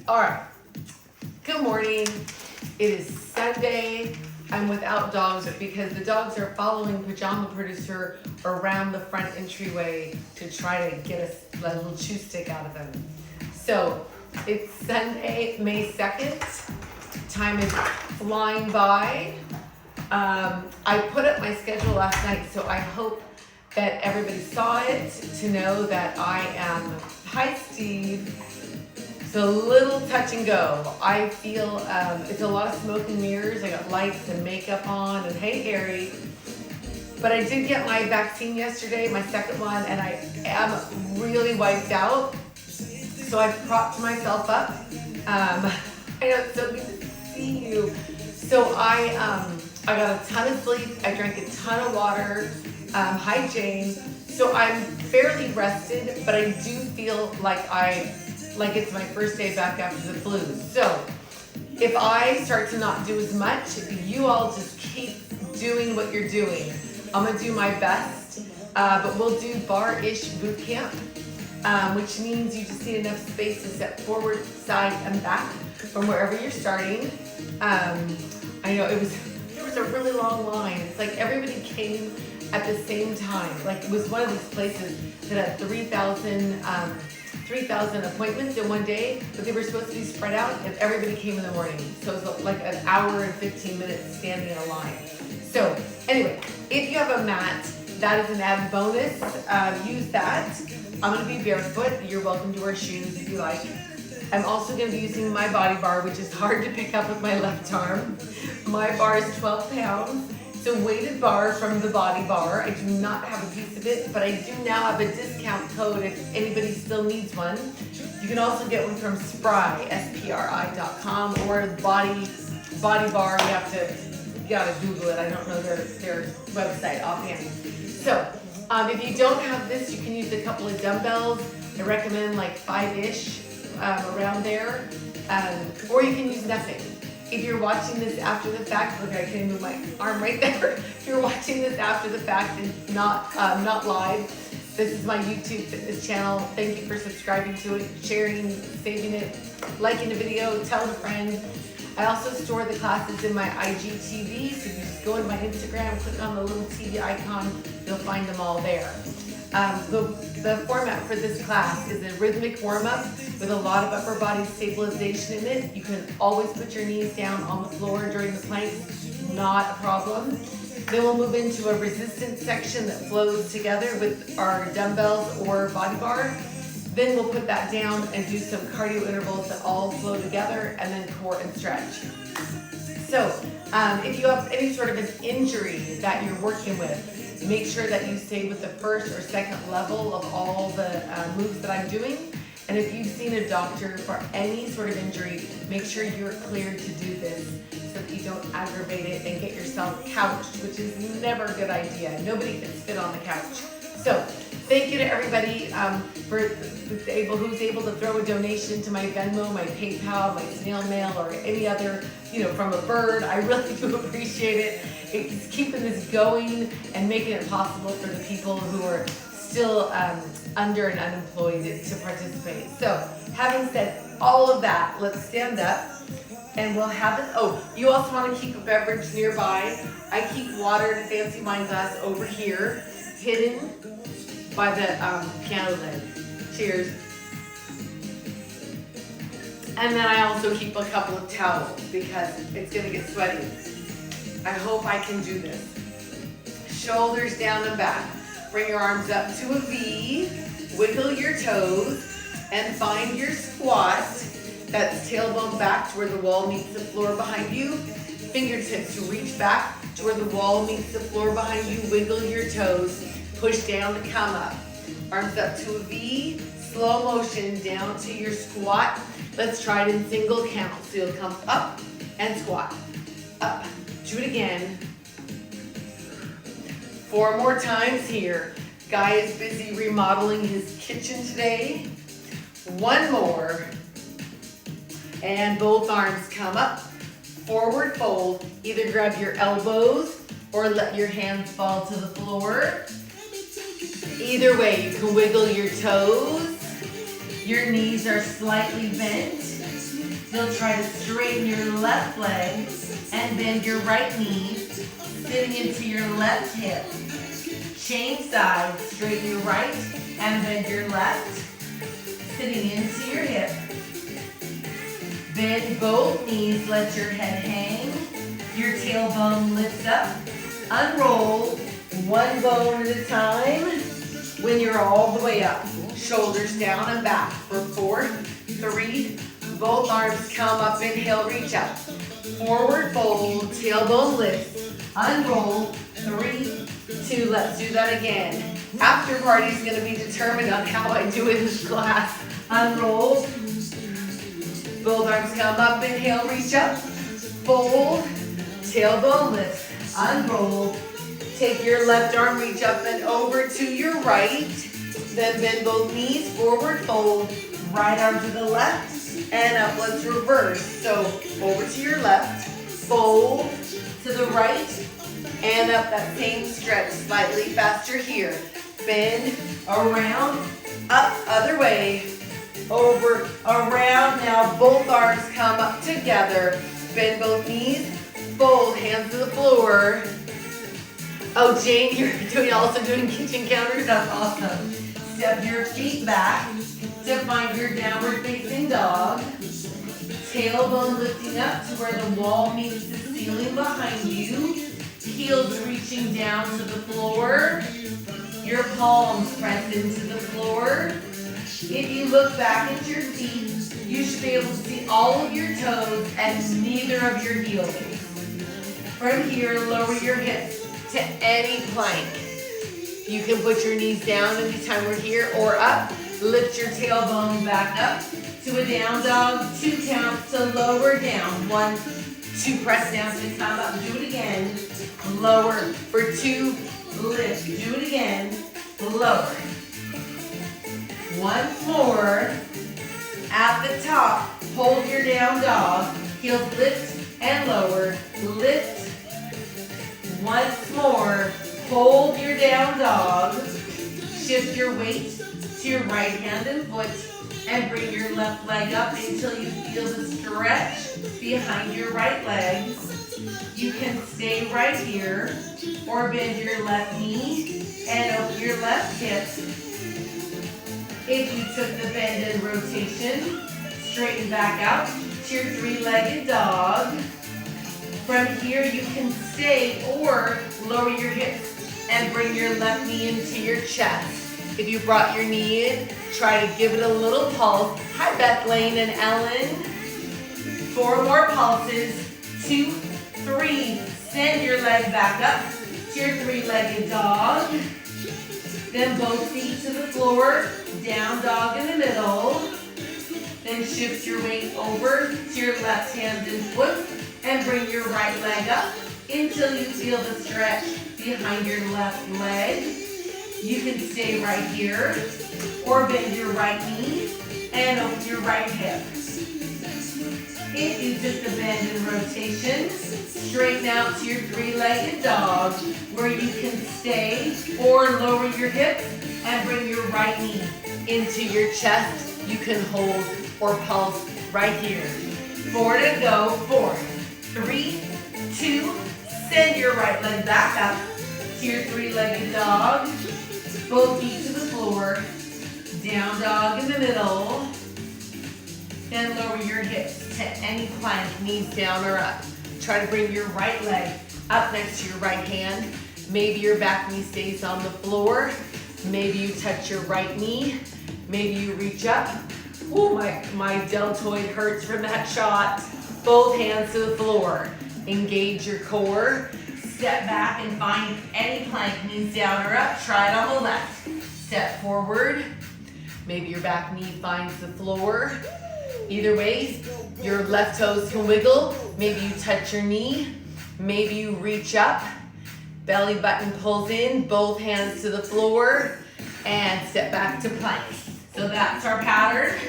All right. Good morning. It is Sunday. I'm without dogs because the dogs are following Pajama Producer around the front entryway to try to get a little chew stick out of him. So it's Sunday, May 2nd. Time is flying by. I put up my schedule last night, so I hope that everybody saw it to know that I am, hi Steve, it's a little touch and go. I feel it's a lot of smoke and mirrors. I got lights and makeup on, and hey Harry. But I did get my vaccine yesterday, my second one, and I am really wiped out. So I propped myself up. I know it's so good to see you. So I got a ton of sleep. I drank a ton of water. Hi Jane. So I'm fairly rested, but I do feel like it's my first day back after the flu. So if I start to not do as much, you all just keep doing what you're doing. I'm gonna do my best, but we'll do Barre-ish Bootcamp, which means you just need enough space to step forward, side, and back from wherever you're starting. I know there was a really long line. It's like everybody came at the same time. Like it was one of these places that had 3,000 appointments in one day, but they were supposed to be spread out, and everybody came in the morning. So it was like an hour and 15 minutes standing in a line. So anyway, if you have a mat, that is an added bonus. Use that. I'm gonna be barefoot. You're welcome to wear shoes if you like. I'm also gonna be using my body bar, which is hard to pick up with my left arm. My bar is 12 pounds. It's a weighted bar from the Body Bar. I do not have a piece of it, but I do now have a discount code if anybody still needs one. You can also get one from Spry, SPRI.com, or Body Bar. You gotta Google it. I don't know their website offhand. So if you don't have this, you can use a couple of dumbbells. I recommend like 5-ish around there, or you can use nothing. If you're watching this after the fact, look, I can't move my arm right there. If you're watching this after the fact and not live, this is my YouTube fitness channel. Thank you for subscribing to it, sharing, saving it, liking the video, telling a friend. I also store the classes in my IGTV, so you just go into my Instagram, click on the little TV icon, you'll find them all there. The format for this class is a rhythmic warm-up with a lot of upper body stabilization in it. You can always put your knees down on the floor during the planks, not a problem. Then we'll move into a resistance section that flows together with our dumbbells or body bar. Then we'll put that down and do some cardio intervals that all flow together, and then core and stretch. So if you have any sort of an injury that you're working with, make sure that you stay with the first or second level of all the moves that I'm doing. And if you've seen a doctor for any sort of injury, make sure you're cleared to do this so that you don't aggravate it and get yourself couched, which is never a good idea. Nobody can fit on the couch. So thank you to everybody who's able to throw a donation to my Venmo, my PayPal, my snail mail, or any other, from a bird. I really do appreciate it. It's keeping this going and making it possible for the people who are still under and unemployed to participate. So having said all of that, let's stand up and we'll have it. Oh, you also want to keep a beverage nearby. I keep water in a fancy wine glass over here, hidden by the piano lid. Cheers. And then I also keep a couple of towels because it's gonna get sweaty. I hope I can do this. Shoulders down and back. Bring your arms up to a V. Wiggle your toes and find your squat. That's tailbone back to where the wall meets the floor behind you. Fingertips reach back to where the wall meets the floor behind you. Wiggle your toes. Push down to come up. Arms up to a V. Slow motion down to your squat. Let's try it in single count. So you'll come up and squat. Up. Do it again. 4 more times here. Guy is busy remodeling his kitchen today. 1 more. And both arms come up. Forward fold. Either grab your elbows or let your hands fall to the floor. Either way, you can wiggle your toes. Your knees are slightly bent. Still try to straighten your left leg and bend your right knee, sitting into your left hip. Change sides, straighten your right and bend your left, sitting into your hip. Bend both knees, let your head hang. Your tailbone lifts up. Unroll, one bone at a time. When you're all the way up, shoulders down and back for 4, 3, both arms come up, inhale, reach up. Forward fold, tailbone lifts, unroll, 3, 2, let's do that again. After party is gonna be determined on how I do in this class. Unroll, both arms come up, inhale, reach up, fold, tailbone lifts, unroll, take your left arm, reach up and over to your right, then bend both knees, forward fold, right arm to the left, and up, let's reverse. So over to your left, fold to the right, and up, that same stretch, slightly faster here. Bend, around, up, other way, over, around. Now both arms come up together, bend both knees, fold, hands to the floor. Oh, Jane, you're also doing kitchen counters? That's awesome. Step your feet back to find your downward facing dog. Tailbone lifting up to where the wall meets the ceiling behind you. Heels reaching down to the floor. Your palms press into the floor. If you look back at your feet, you should be able to see all of your toes and neither of your heels. From here, lower your hips to any plank. You can put your knees down anytime we're here or up. Lift your tailbone back up to a down dog. 2 counts to lower down. 1, 2, press down to come up. Do it again. Lower for 2, lift. Do it again. Lower. Once more. At the top, hold your down dog. Heels lift and lower. Lift. Once more, hold your down dog. Shift your weight to your right hand and foot and bring your left leg up until you feel the stretch behind your right leg. You can stay right here or bend your left knee and open your left hip. If you took the bend and rotation, straighten back out to your 3-legged dog. From here, you can stay or lower your hips and bring your left knee into your chest. If you brought your knee in, try to give it a little pulse. Hi, Beth Lane and Ellen. 4 more pulses. 2, 3. Send your leg back up to your 3-legged dog. Then both feet to the floor. Down dog in the middle. Then shift your weight over to your left hand and foot. And bring your right leg up until you feel the stretch behind your left leg. You can stay right here or bend your right knee and open your right hip. If you took the bend and rotation, straighten out to your 3-legged dog where you can stay or lower your hips and bring your right knee into your chest. You can hold or pulse right here. 4 to go. 4, 3, 2, send your right leg back up to your 3-legged dog. Both feet to the floor. Down dog in the middle. Then lower your hips to any plank, knees down or up. Try to bring your right leg up next to your right hand. Maybe your back knee stays on the floor. Maybe you touch your right knee. Maybe you reach up. Oh, my deltoid hurts from that shot. Both hands to the floor. Engage your core. Step back and find any plank, knees down or up. Try it on the left. Step forward. Maybe your back knee finds the floor. Either way, your left toes can wiggle. Maybe you touch your knee. Maybe you reach up. Belly button pulls in. Both hands to the floor. And step back to plank. So that's our pattern.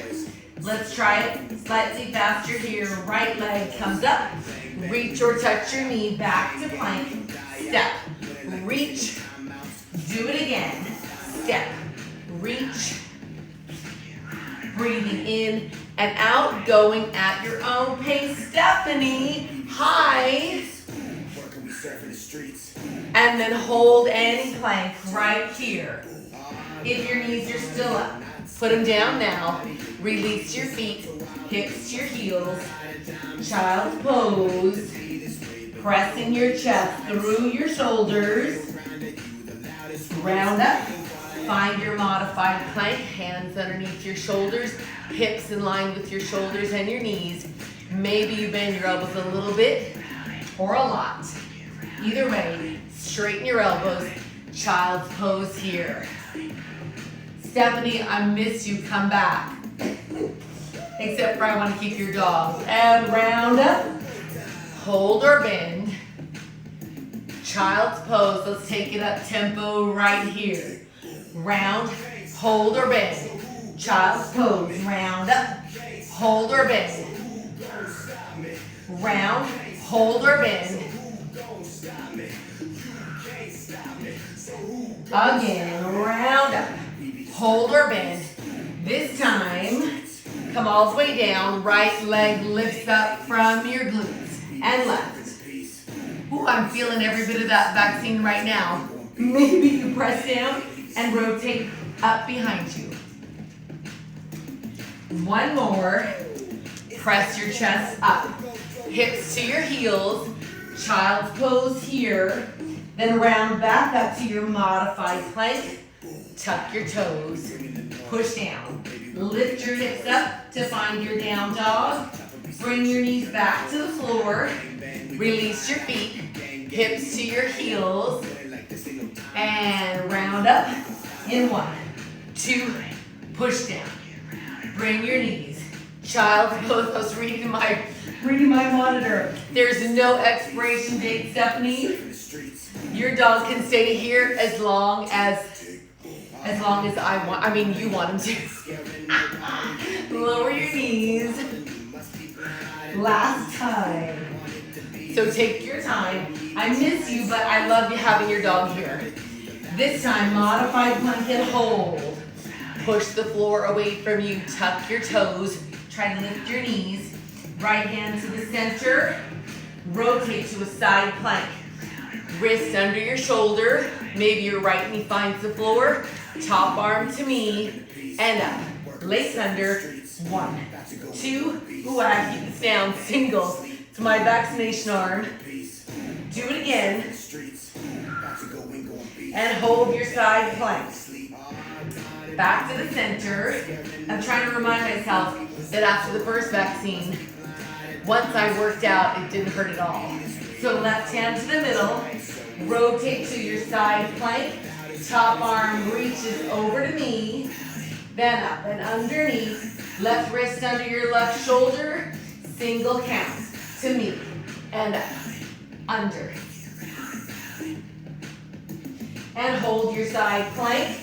Let's try it slightly faster here. Right leg comes up. Reach or touch your knee back to plank. Step. Reach. Do it again. Step. Reach. Breathing in and out, going at your own pace. Stephanie, high. And then hold any plank right here. If your knees are still up, put them down now. Release your feet, hips to your heels. Child's pose. Pressing your chest through your shoulders. Round up. Find your modified plank. Hands underneath your shoulders. Hips in line with your shoulders and your knees. Maybe you bend your elbows a little bit or a lot. Either way, straighten your elbows. Child's pose here. Stephanie, I miss you. Come back. Except for I want to keep your dogs. And round up. Hold or bend. Child's pose. Let's take it up tempo right here. Round, hold or bend. Child's pose. Round up. Hold or bend. Round, hold or bend. Again, round up. Hold or bend. This time, come all the way down. Right leg lifts up from your glutes. And left. Ooh, I'm feeling every bit of that vaccine right now. Maybe you press down and rotate up behind you. One more. Press your chest up. Hips to your heels. Child's pose here. Then round back up to your modified plank. Tuck your toes. Push down. Lift your hips up to find your down dog. Bring your knees back to the floor. Release your feet. Hips to your heels. And round up in 1, 2, push down. Bring your knees. Child's pose. I was reading my monitor. There's no expiration date, Stephanie. Your dog can stay here as long as I want. I mean, you want him to. Lower your knees. Last time. So take your time. I miss you, but I love you having your dog here. This time, modified plank and hold. Push the floor away from you. Tuck your toes. Try to lift your knees. Right hand to the center. Rotate to a side plank. Wrist under your shoulder. Maybe your right knee finds the floor. Top arm to me. And up. Lace under. 1, 2. Ooh, I have to keep this down. Singles. It's my vaccination arm. Do it again. And hold your side plank. Back to the center. I'm trying to remind myself that after the first vaccine, once I worked out, it didn't hurt at all. So left hand to the middle. Rotate to your side plank. Top arm reaches over to me. Then up and underneath. Left wrist under your left shoulder. Single count to me. And up. Under. And hold your side plank.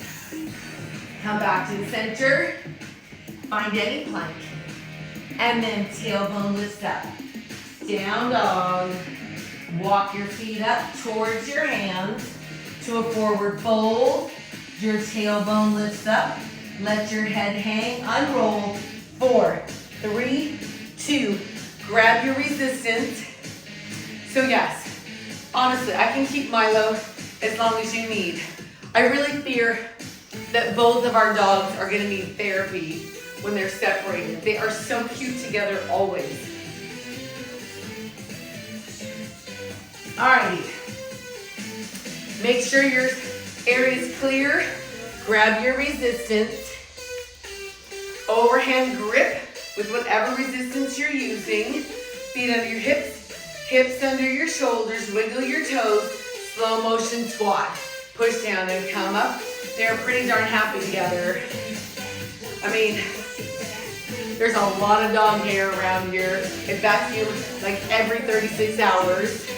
Come back to the center. Find any plank. And then tailbone lifts up. Down dog. Walk your feet up towards your hands to a forward fold. Your tailbone lifts up. Let your head hang. Unroll. 4, 3, 2. Grab your resistance. So yes, honestly, I can keep Milo as long as you need. I really fear that both of our dogs are going to need therapy when they're separated. They are so cute together always. Alrighty. Make sure your area is clear. Grab your resistance. Overhand grip with whatever resistance you're using. Feet under your hips, hips under your shoulders. Wiggle your toes. Slow motion squat. Push down and come up. They're pretty darn happy together. I mean, there's a lot of dog hair around here. It vacuums like every 36 hours.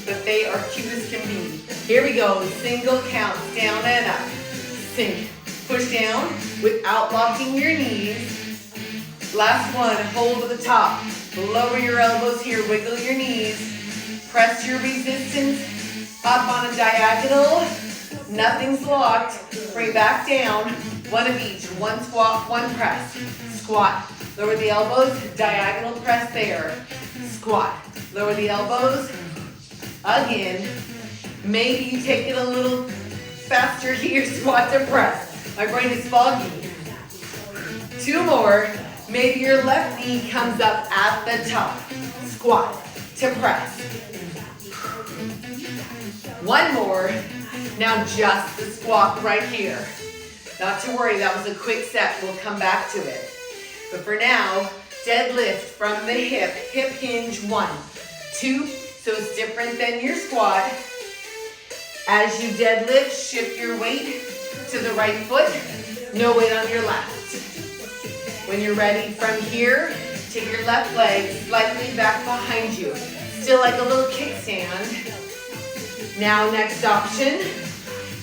But they are cute as can be. Here we go. Single counts. Down and up. Sink. Push down without locking your knees. Last one. Hold to the top. Lower your elbows here. Wiggle your knees. Press your resistance up on a diagonal. Nothing's locked. Bring back down. One of each. One squat, one press. squat. Lower the elbows, diagonal press there. Squat. Lower the elbows. Again. Maybe you take it a little faster here, squat to press. My brain is foggy. 2 more. Maybe your left knee comes up at the top. Squat to press. 1 more. Now just the squat right here. Not to worry, that was a quick set. We'll come back to it. But for now, deadlift from the hip. Hip hinge, 1, 2. So it's different than your squat. As you deadlift, shift your weight to the right foot. No weight on your left. When you're ready from here, take your left leg slightly back behind you. Still like a little kickstand. Now next option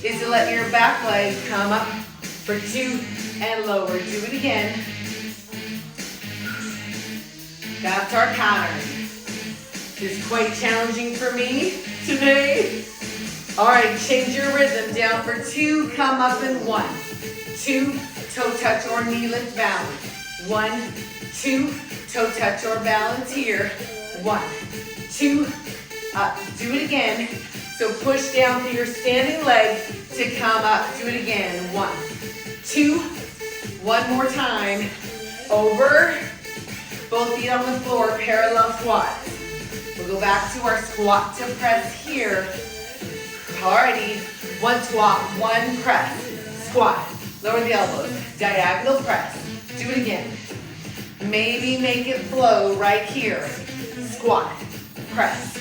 is to let your back leg come up for 2 and lower. Do it again. That's our pattern. It's quite challenging for me today. All right, change your rhythm. Down for 2, come up in 1, 2, toe touch or knee lift balance. 1, 2, toe touch or balance here. 1, 2, up. Do it again. So push down through your standing leg to come up. Do it again. 1, 2, 1 more time. Over. Both feet on the floor, parallel squats. We'll go back to our squat to press here. Alrighty, 1 squat, 1 press. Squat, lower the elbows, diagonal press. Do it again. Maybe make it flow right here. Squat, press.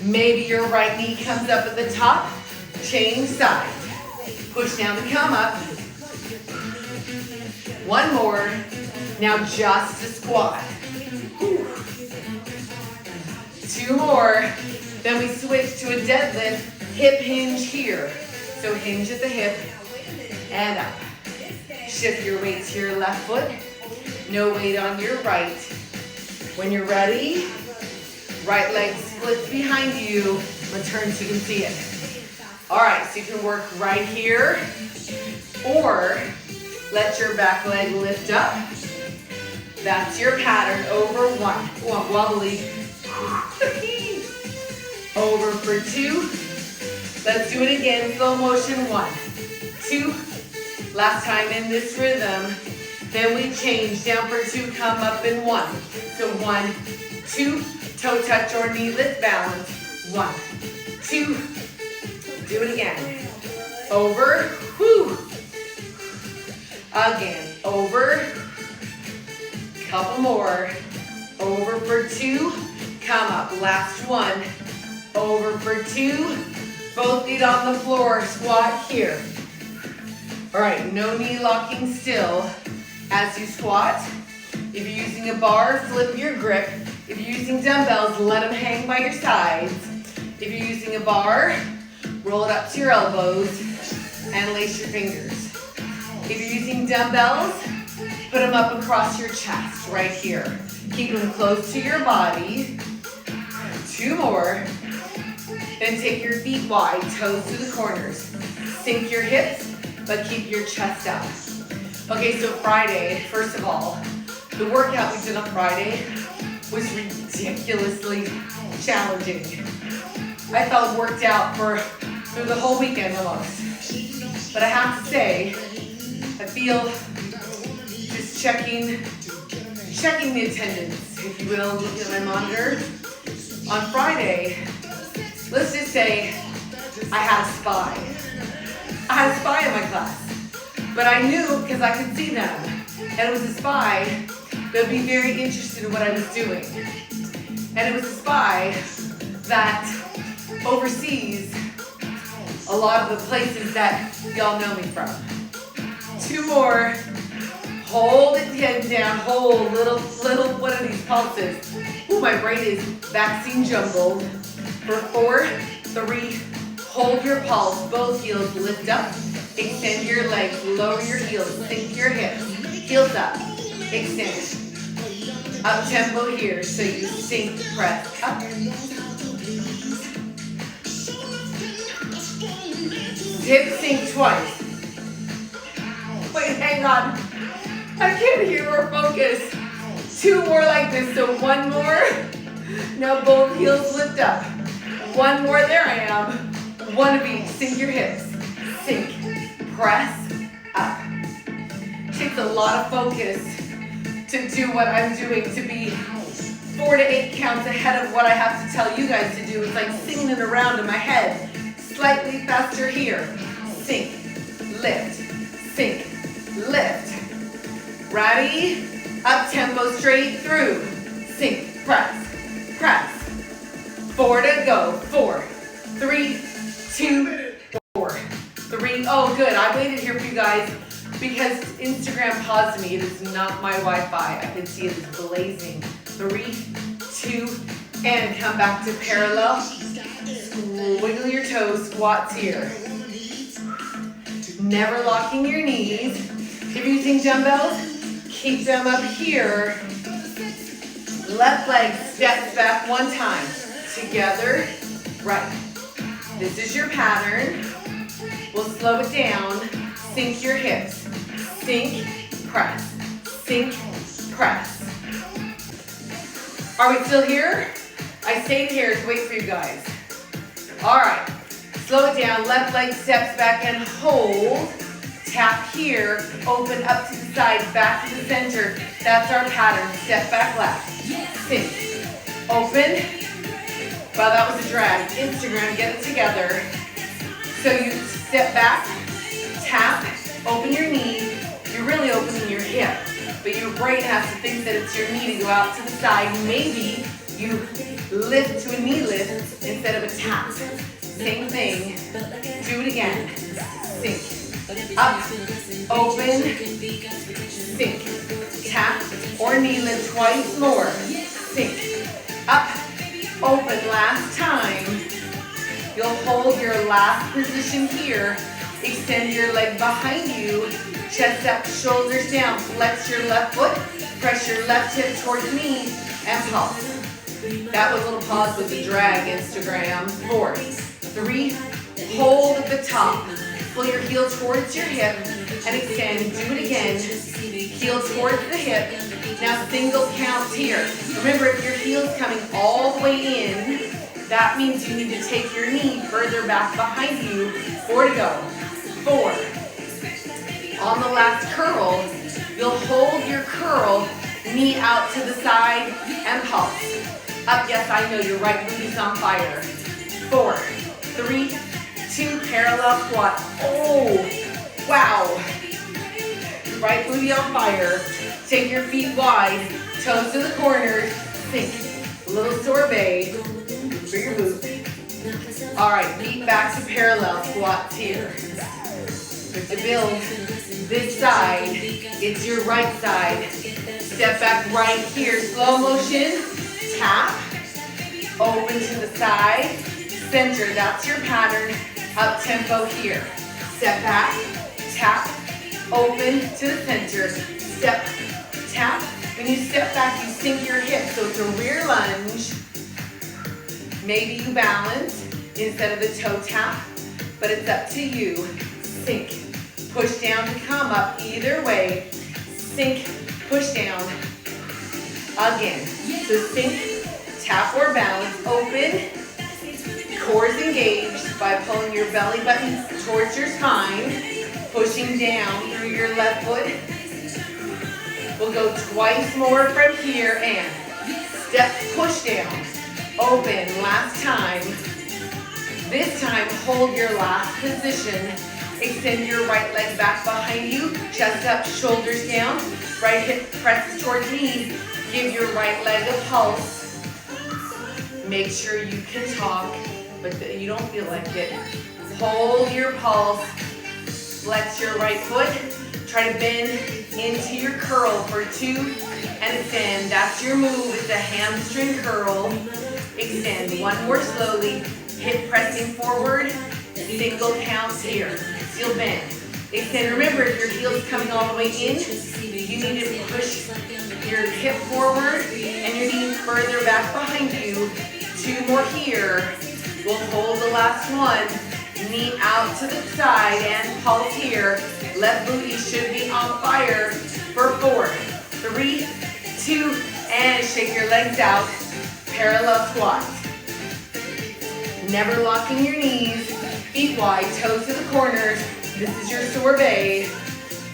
Maybe your right knee comes up at the top. Change sides. Push down to come up. 1 more. Now just a squat. 2 more. Then we switch to a deadlift, hip hinge here. So hinge at the hip and up. Shift your weight to your left foot. No weight on your right. When you're ready, right leg splits behind you. I'm gonna turn so you can see it. All right, so you can work right here or let your back leg lift up. That's your pattern. Over 1. Oh, I'm wobbly. Over for 2. Let's do it again. Slow motion. 1, 2. Last time in this rhythm. Then we change. Down for 2. Come up in 1. So 1, 2. Toe touch or knee lift balance. 1, 2. Do it again. Over. Whew. Again. Over. Couple more. Over for 2. Come up. Last one. Over for 2. Both feet on the floor. Squat here. All right, no knee locking still as you squat. If you're using a bar, flip your grip. If you're using dumbbells, let them hang by your sides. If you're using a bar, roll it up to your elbows and lace your fingers. If you're using dumbbells, put them up across your chest right here. Keep them close to your body. 2 more. Then take your feet wide, toes to the corners. Sink your hips, but keep your chest up. Okay, so Friday, first of all, the workout we did on Friday was ridiculously challenging. I felt worked out through the whole weekend almost. But I have to say, I feel just checking the attendance, if you will, looking at my monitor. On Friday, let's just say I had a spy. I had a spy in my class. But I knew because I could see them. And it was a spy that would be very interested in what I was doing. And it was a spy that oversees a lot of the places that y'all know me from. 2 more. Hold it head down. Hold little, what are these pulses? Ooh, my brain is vaccine jumbled. For 4, 3, hold your pulse. Both heels lift up. Extend your legs. Lower your heels. Sink your hips. Heels up. Extend. Up tempo here. So you sink, press, up. Hip sink twice. Wait, hang on. I can't hear or focus. 2 more like this, so 1 more. Now both heels lift up. 1 more, there I am. 1 of each, sink your hips. Sink, press, up. Takes a lot of focus to do what I'm doing, to be 4 to 8 counts ahead of what I have to tell you guys to do. It's like singing it around in my head. Slightly faster here. Sink, lift, sink, lift. Ready? Up tempo straight through. Sink, press, press. 4 to go. 4, 3, 2, 4, 3. Oh, good. I waited here for you guys because Instagram paused me. It is not my Wi-Fi. I can see it is blazing. 3, 2, and come back to parallel. Wiggle your toes, squats here. Never locking your knees. If you're using dumbbells, keep them up here. Left leg steps back 1 time. Together, right. This is your pattern. We'll slow it down. Sink your hips. Sink, press. Sink, press. Are we still here? I stayed here to wait for you guys. All right. Slow it down. Left leg steps back and hold. Tap here. Open up to the side, back to the center. That's our pattern. Step back left. Sink. Open. Wow, that was a drag. Instagram, get it together. So you step back, tap, open your knee. You're really opening your hip, but your brain has to think that it's your knee to go out to the side. Maybe you lift to a knee lift instead of a tap. Same thing. Do it again. Sink. Up, open, sink. Tap or knee lift twice more. Sink. Up, open, last time. You'll hold your last position here. Extend your leg behind you. Chest up, shoulders down. Flex your left foot. Press your left hip towards me and pause. That was a little pause with the drag, Instagram. 4, 3, hold at the top. Pull your heel towards your hip and extend. Do it again. Heel towards the hip. Now single counts here. Remember, if your heel's coming all the way in, that means you need to take your knee further back behind you. 4 to go. 4. On the last curl, you'll hold your curl, knee out to the side, and pulse. Up, yes, I know, your right booty's on fire. 4, 3, 2, parallel squat. Oh, wow. Right booty on fire. Take your feet wide, toes to the corners, sink. A little sorbet for your boot. All right, feet back to parallel squats here. Good to build this side. It's your right side. Step back right here, slow motion. Tap, open to the side, center. That's your pattern. Up tempo here. Step back, tap, open to the center. Step, tap. When you step back, you sink your hips. So it's a rear lunge. Maybe you balance instead of the toe tap, but it's up to you. Sink, push down to come up. Either way, sink, push down. Again. So sink, tap or balance. Open. Core is engaged by pulling your belly button towards your spine. Pushing down through your left foot. We'll go twice more from here and step, push down, open, last time. This time, hold your last position. Extend your right leg back behind you, chest up, shoulders down. Right hip presses towards knees. Give your right leg a pulse. Make sure you can talk, but you don't feel like it. Hold your pulse. Flex your right foot. Try to bend into your curl for 2 and extend. That's your move. It's a hamstring curl. Extend. 1 more slowly. Hip pressing forward. Single counts here. You'll bend. Extend. Remember, if your heel is coming all the way in, you need to push your hip forward and your knees further back behind you. 2 more here. We'll hold the last one. Knee out to the side and pulse here. Left booty should be on fire. for 4, 3, 2, and shake your legs out. Parallel squat. Never locking your knees. Feet wide, toes to the corners. This is your sorbet.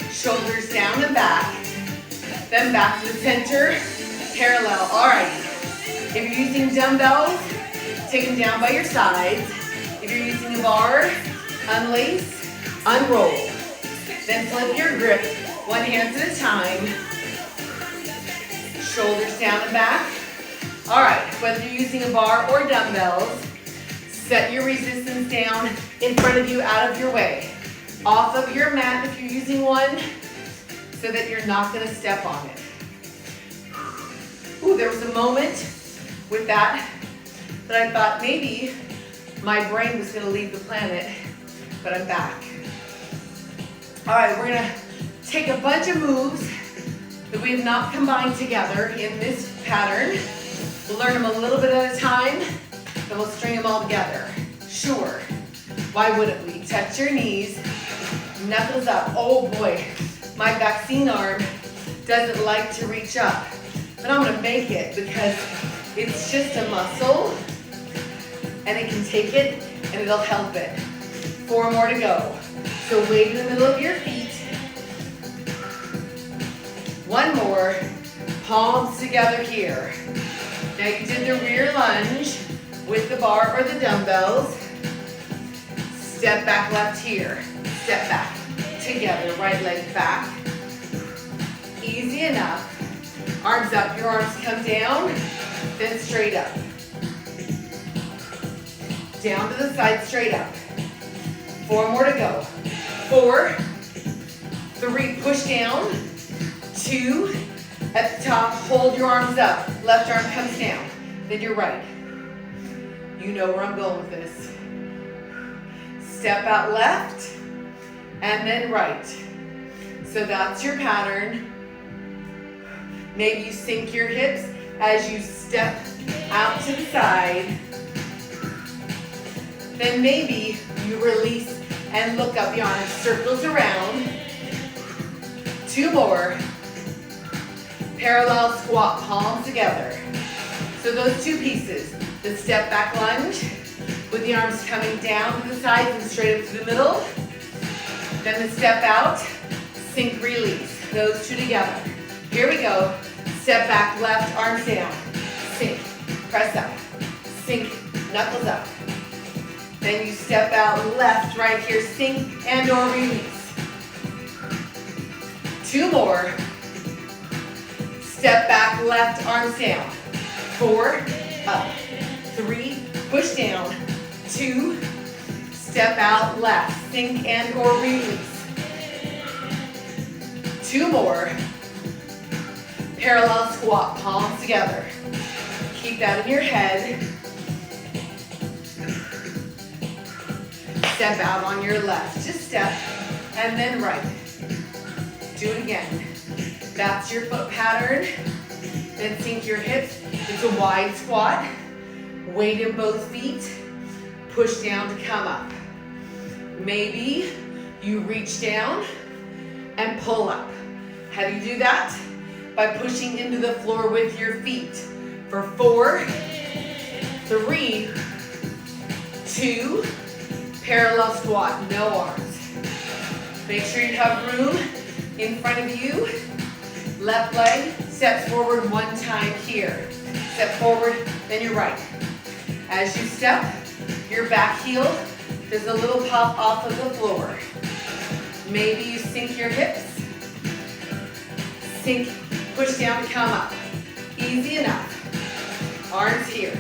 Shoulders down and back. Then back to the center. Parallel. All right. If you're using dumbbells, take them down by your sides. If you're using a bar, unlace, unroll. Then flip your grip, one hand at a time. Shoulders down and back. All right, whether you're using a bar or dumbbells, set your resistance down in front of you, out of your way. Off of your mat if you're using one, so that you're not gonna step on it. Ooh, there was a moment with that I thought maybe my brain was gonna leave the planet, but I'm back. All right, we're gonna take a bunch of moves that we have not combined together in this pattern. We'll learn them a little bit at a time, then we'll string them all together. Sure, why wouldn't we? Touch your knees, knuckles up. Oh boy, my vaccine arm doesn't like to reach up, but I'm gonna make it because it's just a muscle and it can take it and it'll help it. 4 more to go. So weight in the middle of your feet. 1 more, palms together here. Now you did the rear lunge with the bar or the dumbbells. Step back left here. Step back, together, right leg back. Easy enough. Arms up, your arms come down, then straight up. Down to the side, straight up. 4 more to go. 4, 3, push down. 2, at the top, hold your arms up. Left arm comes down, then your right. You know where I'm going with this. Step out left, and then right. So that's your pattern. Maybe you sink your hips as you step out to the side. Then maybe you release and look up, your arms circles around. 2 more. Parallel squat, palms together. So those 2 pieces, the step back lunge with the arms coming down to the sides and straight up to the middle. Then the step out, sink, release. Those 2 together. Here we go. Step back, left, arms down. Sink, press up. Sink, knuckles up. Then you step out left, right here, sink and or release. 2 more. Step back, left, arms down. 4, up. 3, push down. 2, step out left, sink and or release. 2 more. Parallel squat, palms together. Keep that in your head. Step out on your left, just step, and then right. Do it again. That's your foot pattern. Then sink your hips. It's a wide squat. Weight in both feet. Push down to come up. Maybe you reach down and pull up. How do you do that? By pushing into the floor with your feet. For 4, 3, 2, parallel squat, no arms. Make sure you have room in front of you. Left leg steps forward 1 time here. Step forward, then your right. As you step, your back heel does a little pop off of the floor. Maybe you sink your hips. Sink, push down to come up. Easy enough. Arms here.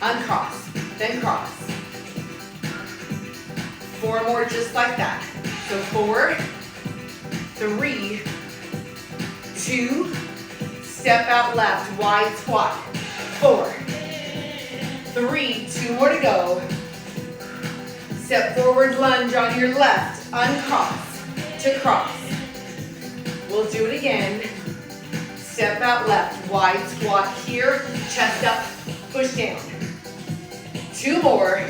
Uncross, then cross. 4 more just like that. So 4, 3, 2, step out left, wide squat. 4, 3, 2 more to go. Step forward, lunge on your left, uncross to cross. We'll do it again. Step out left, wide squat here, chest up, push down. 2 more.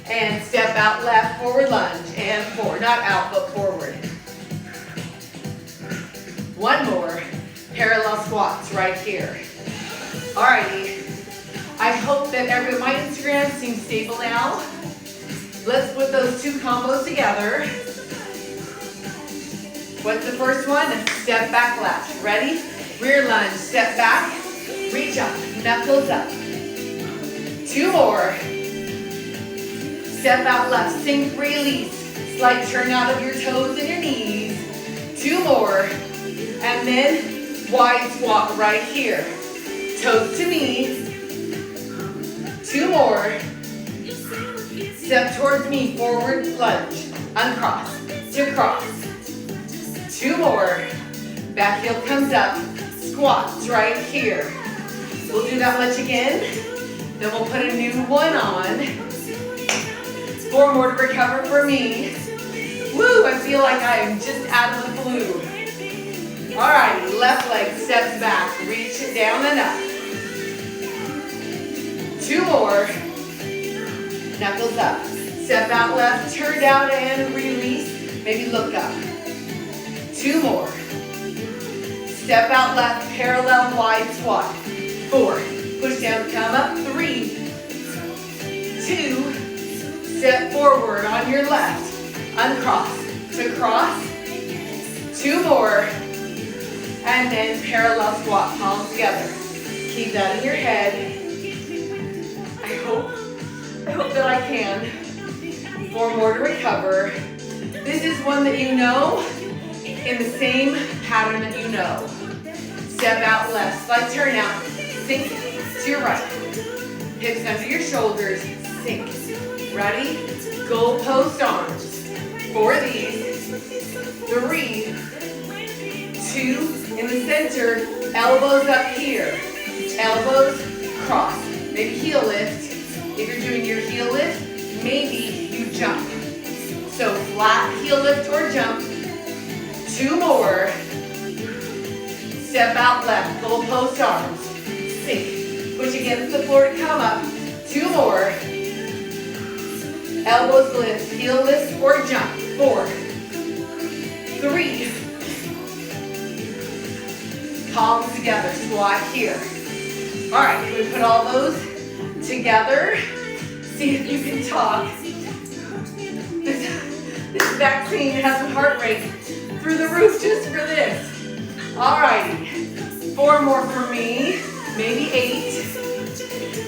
And step out left, forward lunge, and forward. Not out, but forward. One more. Parallel squats right here. Alrighty. I hope that my Instagram seems stable now. Let's put those two combos together. What's the first one? Step back left. Ready? Rear lunge, step back, reach up, knuckles up. Two more. Step out left, sink, release. Slight turn out of your toes and your knees. Two more. And then wide squat right here. Toes to knees. Two more. Step towards me, forward lunge. Uncross to cross. Two more. Back heel comes up. Squats right here. We'll do that much again. Then we'll put a new one on. Four more to recover for me. Woo, I feel like I am just out of the blue. All right, left leg steps back. Reach it down and up. Two more. Knuckles up. Step out left, turn down and release. Maybe look up. Two more. Step out left, parallel wide squat. Four. Push down, come up. Three. Two. Step forward on your left. Uncross to cross. Two more. And then parallel squat, palms together. Keep that in your head. I hope that I can. Four more to recover. This is one that you know in the same pattern that you know. Step out left, slight turn out, sink to your right. Hips under your shoulders, sink. Ready? Goal post arms. For these. Three, two, in the center, elbows up here. Elbows cross. Maybe heel lift. If you're doing your heel lift, maybe you jump. So flat heel lift or jump. Two more. Step out left, goal post arms. Sink. Push against the floor to come up. Two more. Elbows lift, heel lift or jump. Four. Three. Palms together, squat here. All right, we put all those together. See if you can talk. This vaccine has a heart rate through the roof just for this. All righty, four more for me, maybe eight.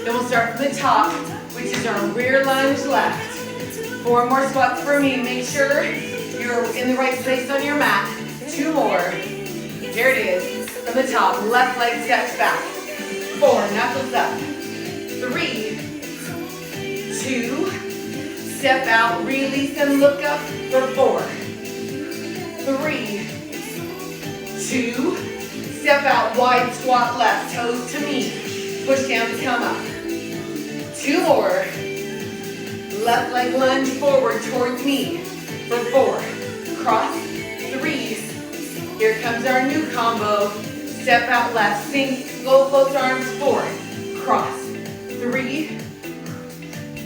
Then we'll start from the top, which is our rear lunge left. Four more squats for me. Make sure you're in the right place on your mat. Two more. Here it is. From the top, left leg steps back. Four, knuckles up. Three, two, step out, release and look up for four. Three, two, step out, wide squat left, toes to knee. Push down to come up. Two more. Left leg lunge forward towards me for four. Cross. Three. Here comes our new combo. Step out left, sink, go close arms, four. Cross. Three.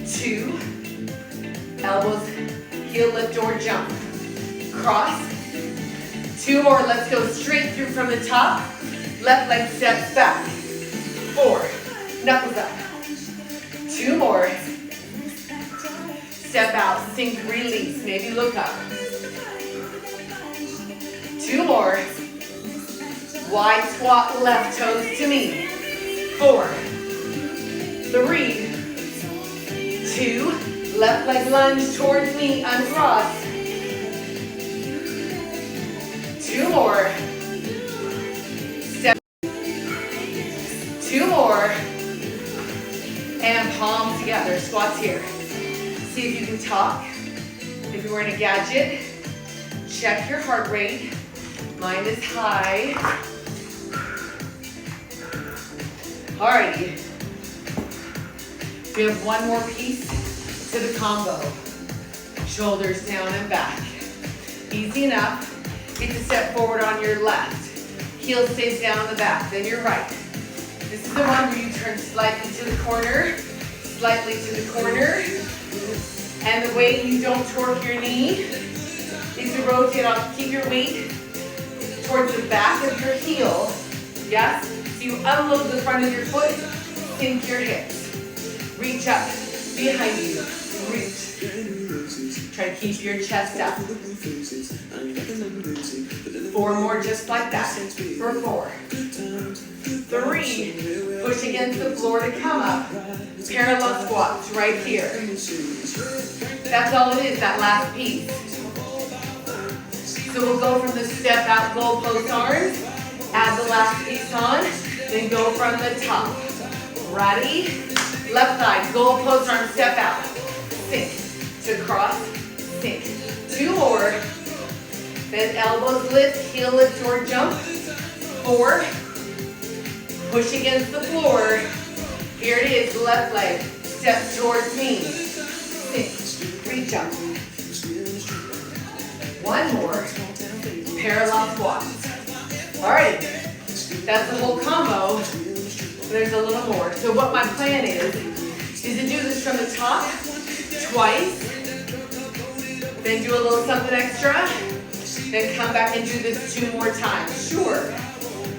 Two. Elbows, heel lift or jump. Cross. Two more, let's go straight through from the top. Left leg steps back. Four. Knuckles up. Two more. Step out, sink, release, maybe look up. Two more. Wide squat left, toes to me. Four. Three. Two. Left leg lunge towards me, uncross. Two more. Step. Two more. And palms together, squats here. See if you can talk. If you're wearing a gadget, check your heart rate. Mine is high. Alrighty. We have one more piece to the combo. Shoulders down and back. Easy enough. Get to step forward on your left. Heel stays down on the back, then your right. This is the one where you turn slightly to the corner, slightly to the corner. And the way you don't torque your knee is to rotate off. Keep your weight towards the back of your heel. Yes? So you unload the front of your foot, sink your hips. Reach up behind you. Reach. Try to keep your chest up. 4 more just like that. For 4. 3. Push against the floor to come up. Parallel squats right here. That's all it is, that last piece. So we'll go from the step out goalpost arms, add the last piece on, then go from the top. Ready? Left side, goalpost arm, step out. Sink, to cross, sink. 2 more. Then elbows lift, heel lift or jump. 4. Push against the floor. Here it is, left leg, step towards me. Sink, reach up. 1 more. Parallel squats. All right, that's the whole combo. There's a little more. So what my plan is to do this from the top twice, then do a little something extra, then come back and do this 2 more times. Sure.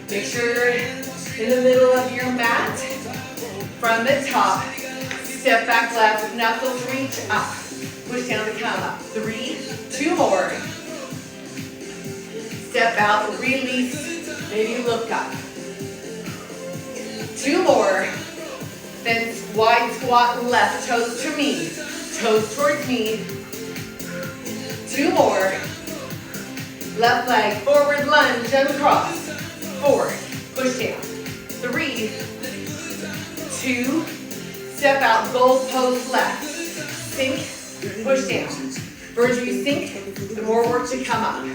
Make sure you're in the middle of your mat. From the top, step back left, knuckles reach up. Push down to come up. 3, 2 more. Step out, release, maybe look up. 2 more. Then wide squat left, toes to me. Toes towards me. 2 more. Left leg, forward lunge, uncross. 4, push down. 3, 2, step out, goalpost left. Sink, push down. Further you sink, the more work to come up.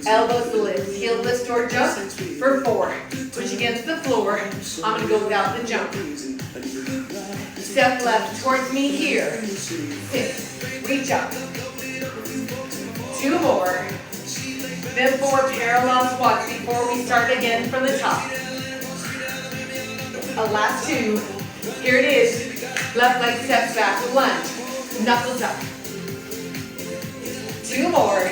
Elbows to lift, heel lift or jump for 4. Push against the floor. I'm gonna go without the jump. Step left towards me here. Sink, reach up. 2 more. Then 4 parallel squats before we start again from the top. Last 2. Here it is. Left leg steps back, lunge. Knuckles up. 2 more.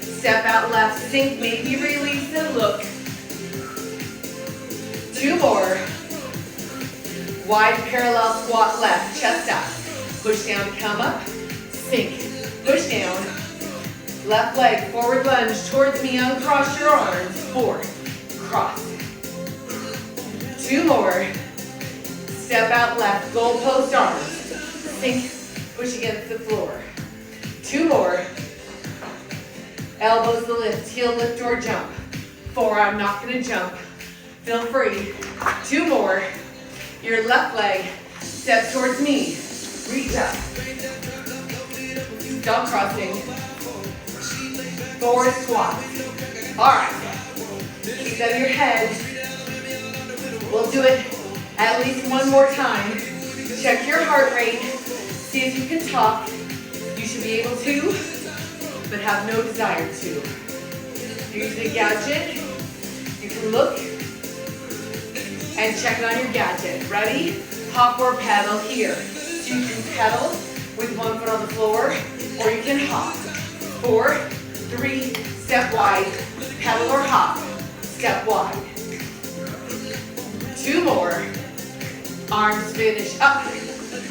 Step out left, sink, maybe release and look. 2 more. Wide parallel squat left, chest up. Push down to come up. Sink, push down. Left leg, forward lunge towards me, uncross your arms. 4, cross. 2 more. Step out left, goalpost arms. Sink, push against the floor. 2 more. Elbows to lift, heel lift or jump. 4, I'm not gonna jump. Feel free. 2 more. Your left leg, step towards me. Reach up. Stop crossing. Forward squat. All right. Keep that in your head. We'll do it at least 1 more time. Check your heart rate. See if you can talk. You should be able to, but have no desire to. Use the gadget. You can look and check it on your gadget. Ready? Hop or pedal here. So you can pedal with 1 foot on the floor, or you can hop. 4, 3, step wide, pedal or hop, step wide. 2 more. Arms finish up.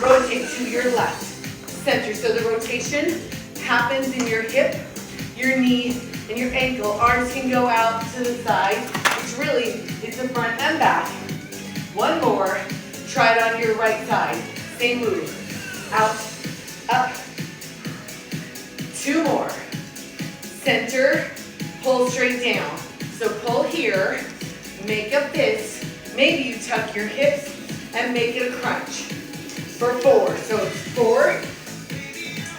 Rotate to your left. Center. So the rotation happens in your hip, your knee, and your ankle. Arms can go out to the side, which really is the front and back. 1 more. Try it on your right side. Same move. Out, up. 2 more. Center, pull straight down. So pull here, make a fist. Maybe you tuck your hips and make it a crunch. For 4. So it's 4,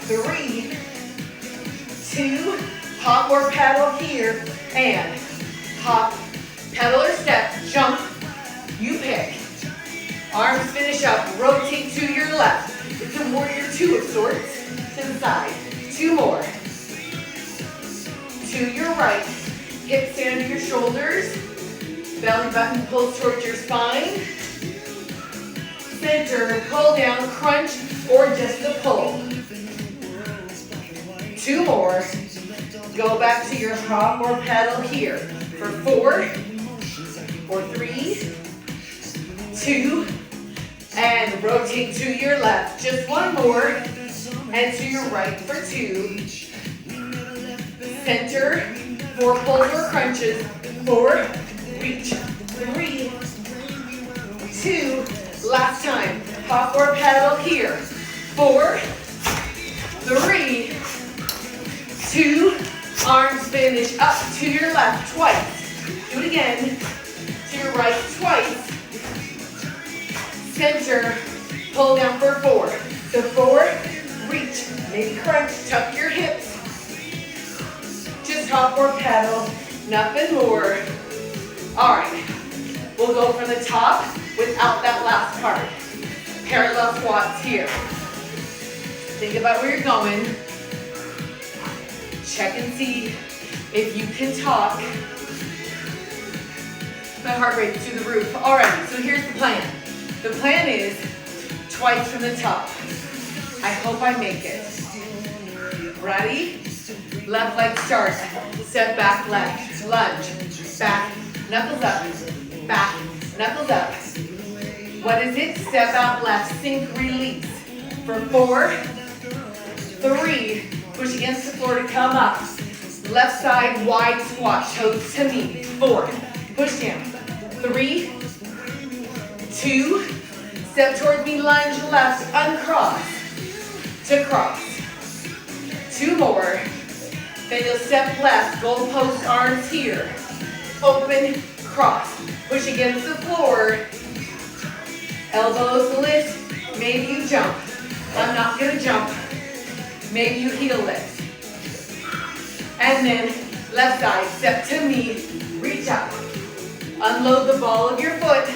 3, 2, hop or paddle here, and hop, pedal or step, jump, you pick. Arms finish up, rotate to your left. It's a warrior 2 of sorts, to the side. 2 more. To your right, hips stand to your shoulders, belly button pulls towards your spine. Center, pull down, crunch, or just a pull. 2 more. Go back to your hop or pedal here for 4, or 3, 2, and rotate to your left. Just one more, and to your right for 2. Center, 4 pulls or crunches. 4, reach, 3, 2, last time. Hop or pedal here. 4, 3, 2, arms finish up to your left twice. Do it again. To your right twice. Center, pull down for 4. So 4, reach, maybe crunch, tuck your hips. Just hop or pedal, nothing more. All right, we'll go from the top without that last part. Parallel squats here. Think about where you're going. Check and see if you can talk. My heart rate's through the roof. All right, so here's the plan. The plan is twice from the top. I hope I make it. Ready? Left leg start. Step back left. Lunge. Back. Knuckles up. Back. Knuckles up. What is it? Step out left. Sink. Release. For 4, 3. Push against the floor to come up. Left side wide squat. Toes to knee. 4. Push down. 3, 2. Step towards me. Lunge left. Uncross. To cross. 2 more. Then you'll step left, goalpost arms here. Open, cross. Push against the floor. Elbows lift. Maybe you jump. I'm not gonna jump. Maybe you heel lift. And then left side, step to me, reach up. Unload the ball of your foot.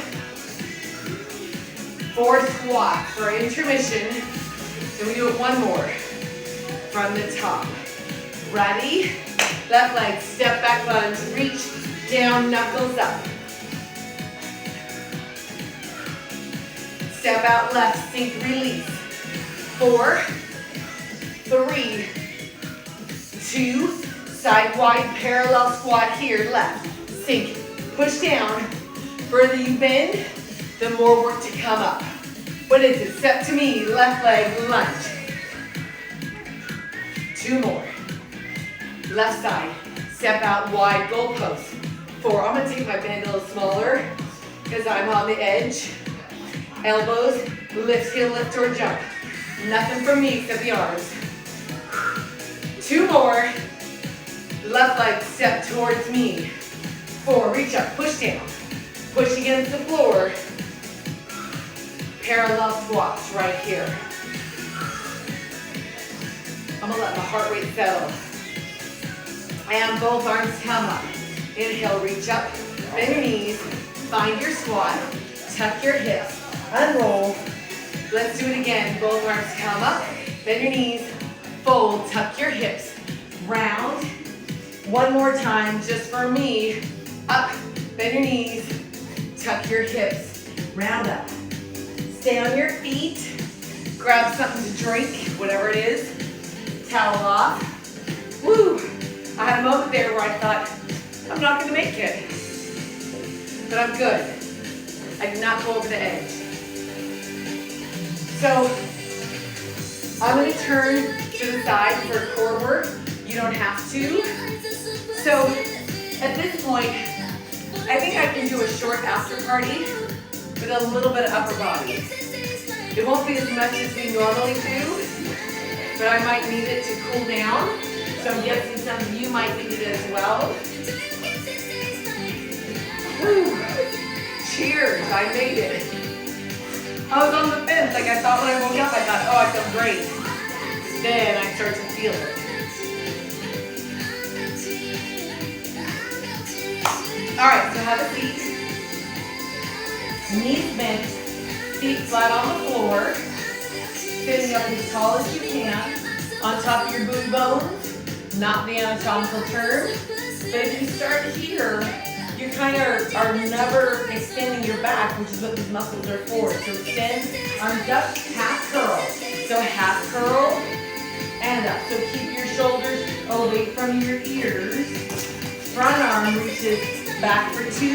4 squats for intermission. Then we do it one more from the top. Ready? Left leg, step back lunge, reach, down, knuckles up. Step out left, sink, release. 4, 3, 2, side wide parallel squat here, left, sink, push down. Further you bend, the more work to come up. What is it? Step to me, left leg, lunge. 2 more. Left side, step out wide, goalpost. 4, I'm gonna take my band a little smaller because I'm on the edge. Elbows, lift, heel lift or jump. Nothing from me except the arms. 2 more. Left leg, step towards me. 4, reach up, push down. Push against the floor. Parallel squats right here. I'm gonna let my heart rate settle. And both arms come up. Inhale, reach up, bend your knees, find your squat, tuck your hips, unroll. Let's do it again. Both arms come up, bend your knees, fold, tuck your hips, round. One more time, just for me. Up, bend your knees, tuck your hips, round up. Stay on your feet, grab something to drink, whatever it is, towel off. Woo! I had a moment there where I thought, I'm not gonna make it. But I'm good. I did not go over the edge. So, I'm gonna turn to the side for core work. You don't have to. So, at this point, I think I can do a short after party with a little bit of upper body. It won't be as much as we normally do, but I might need it to cool down. So I'm guessing some of you might need it as well. Whew. Cheers, I made it. I was on the fence, like I thought when I woke up, I thought, oh, I feel great. Then I start to feel it. All right, so have a seat. Knees bent, feet flat on the floor. Sitting up as tall as you can, on top of your booty bones. Not the anatomical term, but if you start here, you kind of are never extending your back, which is what these muscles are for. So extend, arms up, half curl. So half curl and up. So keep your shoulders Elevate from your ears. Front arm reaches back for 2,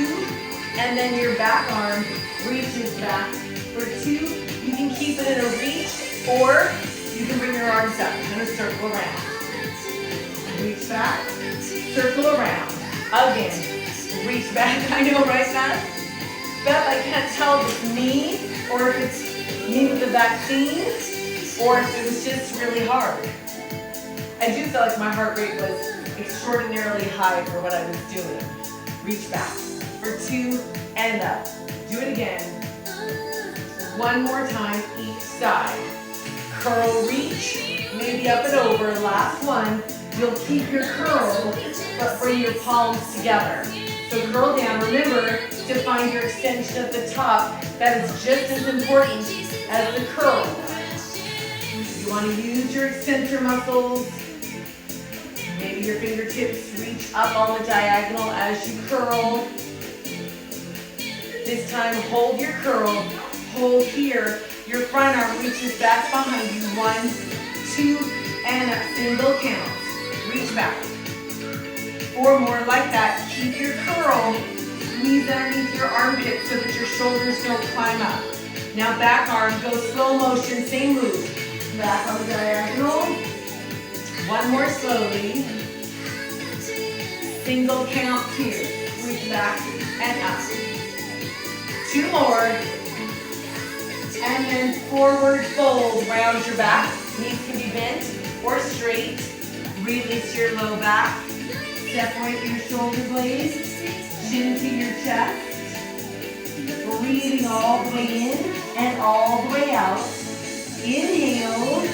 and then your back arm reaches back for 2. You can keep it in a reach, or you can bring your arms up. You're gonna circle around. Reach back, circle around. Again, reach back. I know, right, Matt? Beth, I can't tell if it's me, or if it's me with the vaccine, or if it was just really hard. I do feel like my heart rate was extraordinarily high for what I was doing. Reach back for 2 and up. Do it again. One more time each side. Curl, reach, maybe up and over. Last one. You'll keep your curl, but bring your palms together. So curl down. Remember to find your extension at the top. That is just as important as the curl. You want to use your extensor muscles. Maybe your fingertips reach up on the diagonal as you curl. This time, hold your curl. Hold here. Your front arm reaches back behind you. 1, 2, and up. Single count. Reach back. 4 more like that. Keep your curl. Squeeze underneath your armpit so that your shoulders don't climb up. Now back arm, go slow motion, same move. Back on the diagonal. 1 more slowly. Single count here. Reach back and up. 2 more. And then forward fold. Round your back. Knees can be bent or straight. Release your low back. Separate your shoulder blades. Chin to your chest. Breathing all the way in and all the way out. Inhale.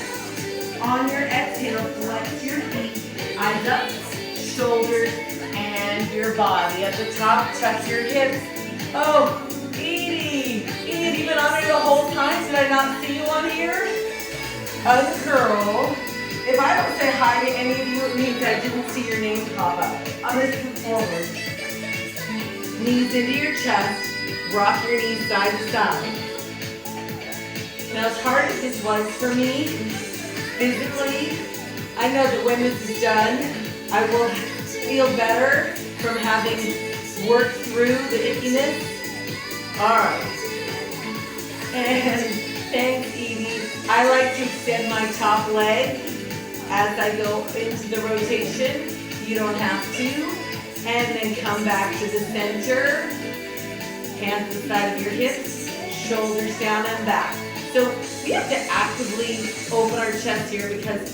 On your exhale, flex your feet. Eyes up, shoulders, and your body. At the top, tuck your hips. Oh, Edie, you've been on here the whole time. Did I not see you on here? Uncurl. If I don't say hi to any of you, it means I didn't see your name pop up. I'm going to scoot forward. Knees into your chest. Rock your knees side to side. Now, as hard as this was for me, physically, I know that when this is done, I will feel better from having worked through the ickiness. All right. And thanks, Edie. I like to extend my top leg as I go into the rotation. You don't have to. And then come back to the center. Hands to the side of your hips. Shoulders down and back. So we have to actively open our chest here because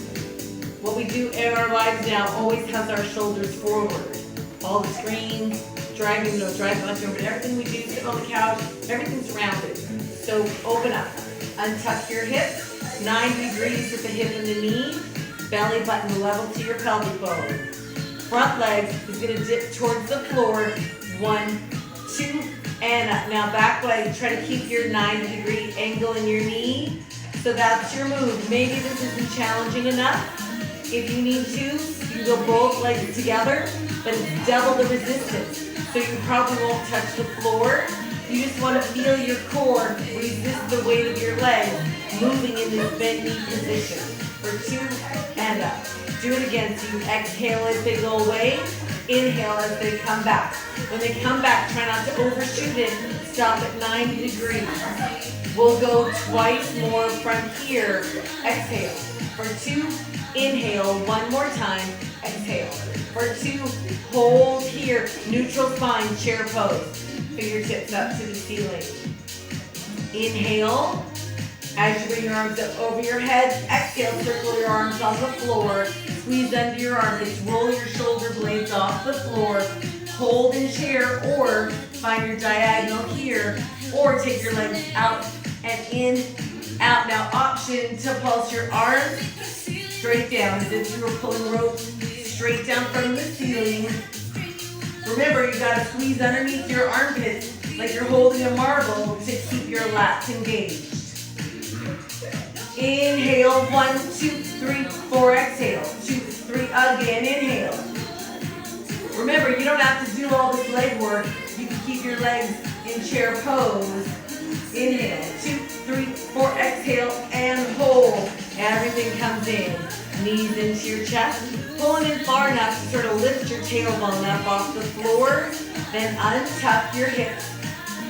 what we do in our lives now always has our shoulders forward. All the screens, driving, lunch, over everything we do, sitting on the couch, everything's rounded. So open up. Untuck your hips, 90 degrees with the hip and the knee. Belly button level to your pelvic bone. Front leg is going to dip towards the floor. 1, 2, and up. Now back leg, try to keep your 90-degree angle in your knee. So that's your move. Maybe this isn't challenging enough. If you need to, you can go both legs together, but it's double the resistance. So you probably won't touch the floor. You just want to feel your core resist the weight of your legs moving in this bent knee position. For 2 and up. Do it again. So you exhale as they go away. Inhale as they come back. When they come back, try not to overshoot it. Stop at 90 degrees. We'll go twice more from here. Exhale. For 2, inhale. 1 more time. Exhale. For 2, hold here. Neutral spine, chair pose. Fingertips up to the ceiling. Inhale. As you bring your arms up over your head, exhale, circle your arms on the floor. Squeeze under your armpits. Roll your shoulder blades off the floor. Hold in chair or find your diagonal here. Or take your legs out and in, out. Now option to pulse your arms straight down as if you were pulling rope straight down from the ceiling. Remember, you got to squeeze underneath your armpits like you're holding a marble to keep your lats engaged. Inhale, 1, 2, 3, 4, exhale, 2, 3, again, inhale. Remember, you don't have to do all this leg work. You can keep your legs in chair pose. Inhale, 2, 3, 4, exhale, and hold. Everything comes in. Knees into your chest, Pulling in far enough to sort of lift your tailbone up off the floor. Then untuck your hips.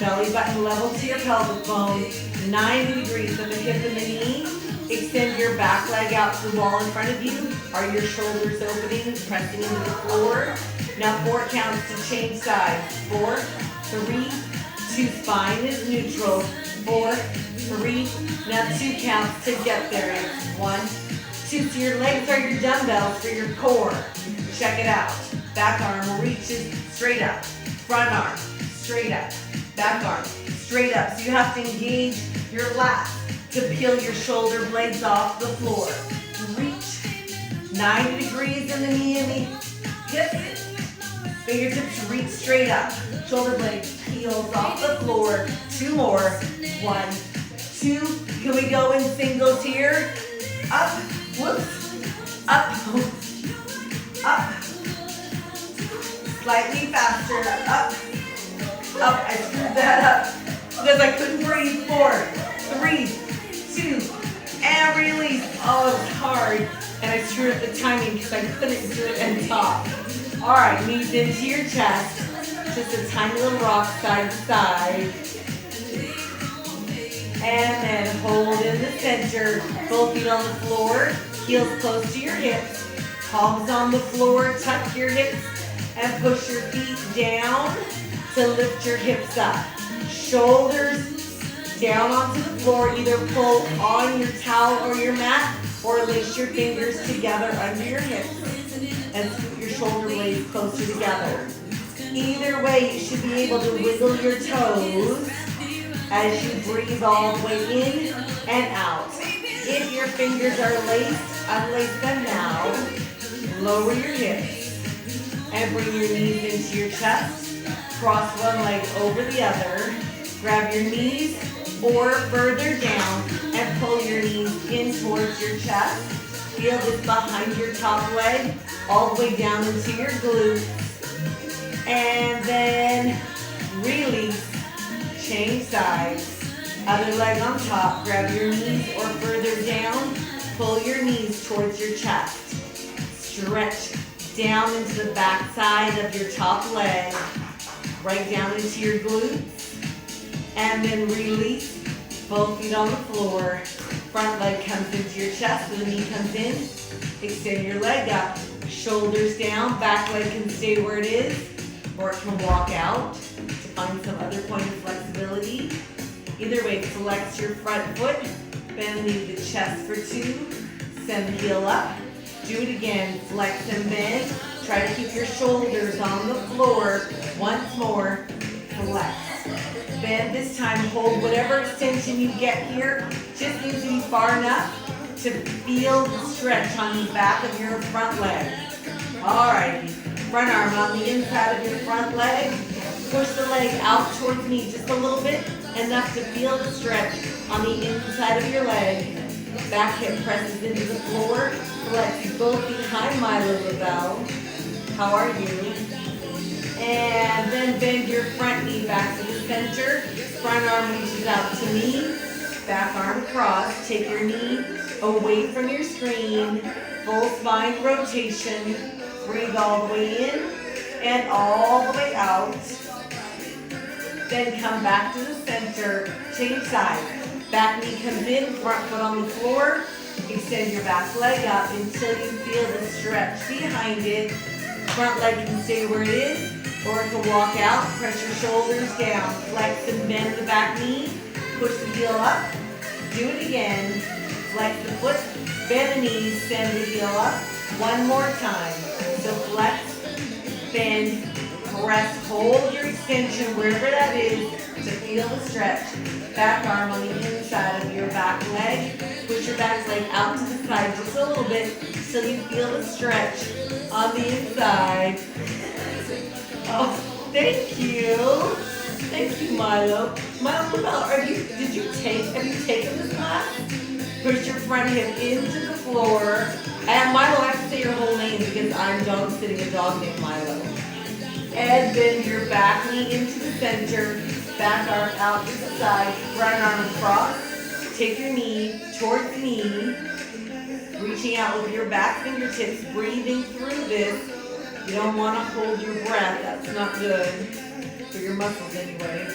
Belly button level to your pelvic bone. 90 degrees from the hip and the knee. Extend your back leg out to the wall in front of you. Are your shoulders opening, pressing into the floor? Now 4 counts to change sides. 4, 3, 2, spine is neutral. 4, 3, now 2 counts to get there. It's 1, 2, so your legs are your dumbbells for your core. Check it out. Back arm reaches straight up. Front arm, straight up. Back arm, straight up. So you have to engage your lats to peel your shoulder blades off the floor. Reach 90 degrees in the knee and the hip. Fingertips reach straight up. Shoulder blade peels off the floor. 2 more. 1, 2. Can we go in singles here? Up. Whoops. Up. Up. Slightly faster. Up. Up. I screwed that up because I couldn't breathe. 4, 3, 2, and release. Oh, it's hard. And I screwed up the timing because I couldn't do it and top. All right, knees into your chest. Just a tiny little rock side to side. And then hold in the center. Both feet on the floor. Heels close to your hips. Palms on the floor. Tuck your hips and push your feet down to lift your hips up. Shoulders down onto the floor. Either pull on your towel or your mat or lace your fingers together under your hips and scoot your shoulder blades closer together. Either way, you should be able to wiggle your toes as you breathe all the way in and out. If your fingers are laced, unlace them now. Lower your hips and bring your knees into your chest. Cross one leg over the other. Grab your knees or further down and pull your knees in towards your chest. Feel this behind your top leg, all the way down into your glutes. And then release, change sides. Other leg on top, grab your knees or further down, pull your knees towards your chest. Stretch down into the back side of your top leg, right down into your glutes. And then release, both feet on the floor. Front leg comes into your chest, the knee comes in. Extend your leg up, shoulders down, back leg can stay where it is, or it can walk out to find some other point of flexibility. Either way, flex your front foot, bend the knee to the chest for 2, send the heel up. Do it again, flex and bend. Try to keep your shoulders on the floor. Once more, flex. Bend this time, hold whatever extension you get here. Just needs to be far enough to feel the stretch on the back of your front leg. Alrighty, front arm on the inside of your front leg. Push the leg out towards me just a little bit, enough to feel the stretch on the inside of your leg. Back hip presses into the floor. Flex both behind my little bell. How are you? And then bend your front knee back to the center. Front arm reaches out to knee. Back arm across. Take your knee away from your screen. Full spine rotation. Breathe all the way in and all the way out. Then come back to the center. Change sides. Back knee comes in, front foot on the floor. Extend your back leg up until you feel the stretch behind it. Front leg can stay where it is, or it can walk out. Press your shoulders down. Flex and bend the back knee. Push the heel up. Do it again. Flex the foot, bend the knees, send the heel up. One more time. So flex, bend, press, hold your extension wherever that is to feel the stretch. Back arm on the inside of your back leg. Push your back leg out to the side just a little bit so you feel the stretch on the inside. Oh, thank you. Thank you, Milo. Milo, have you taken this class? Push your front hip into the floor. And Milo, I have to say your whole name because I'm dog sitting a dog named Milo. And bend your back knee into the center. Back arm out to the side. Front arm across. Take your knee towards knee. Reaching out with your back fingertips, breathing through this. You don't want to hold your breath. That's not good for your muscles anyway.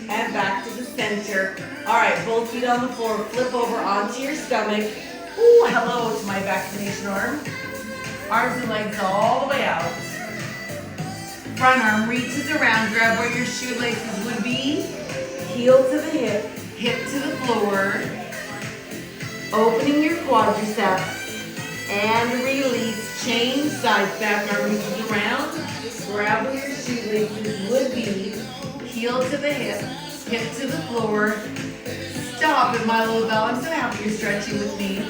And back to the center. All right, both feet on the floor. Flip over onto your stomach. Ooh, hello to my vaccination arm. Arms and legs all the way out. Front arm reaches around. Grab where your shoelaces would be. Heel to the hip. Hip to the floor. Opening your quadriceps. And release. Change sides. Back arm reaches around. Grab where your shoelaces would be. Heel to the hip. Hip to the floor. Stop at Milo Bell. I'm so happy you're stretching with me.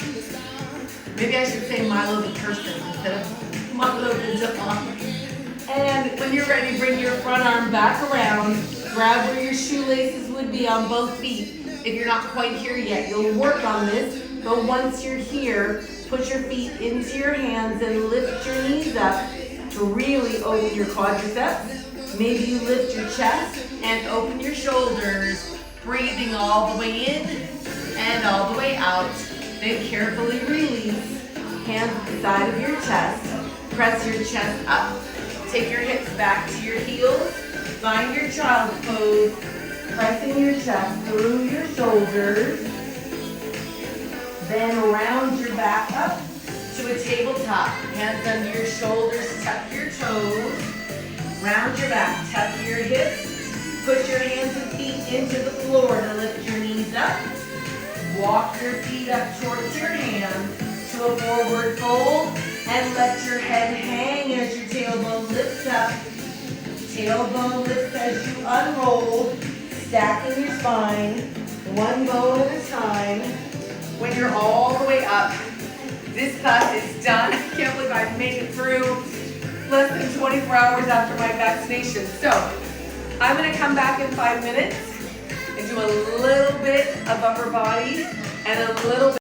Maybe I should say Milo the person instead of Milo the dog. And when you're ready, bring your front arm back around. Grab where your shoelaces would be on both feet. If you're not quite here yet, you'll work on this. But once you're here, put your feet into your hands and lift your knees up to really open your quadriceps. Maybe you lift your chest and open your shoulders, breathing all the way in and all the way out. Then carefully release. Hands at the side of your chest. Press your chest up. Take your hips back to your heels. Find your child's pose. Pressing your chest through your shoulders. Then round your back up to a tabletop. Hands under your shoulders, tuck your toes. Round your back, tuck your hips. Push your hands and feet into the floor to lift your knees up. Walk your feet up towards your hands to a forward fold and let your head hang as your tailbone lifts up. Tailbone lifts as you unroll, stacking your spine, one bone at a time. When you're all the way up, this class is done. I can't believe I've made it through less than 24 hours after my vaccination. So I'm going to come back in 5 minutes and do a little bit of upper body and a little bit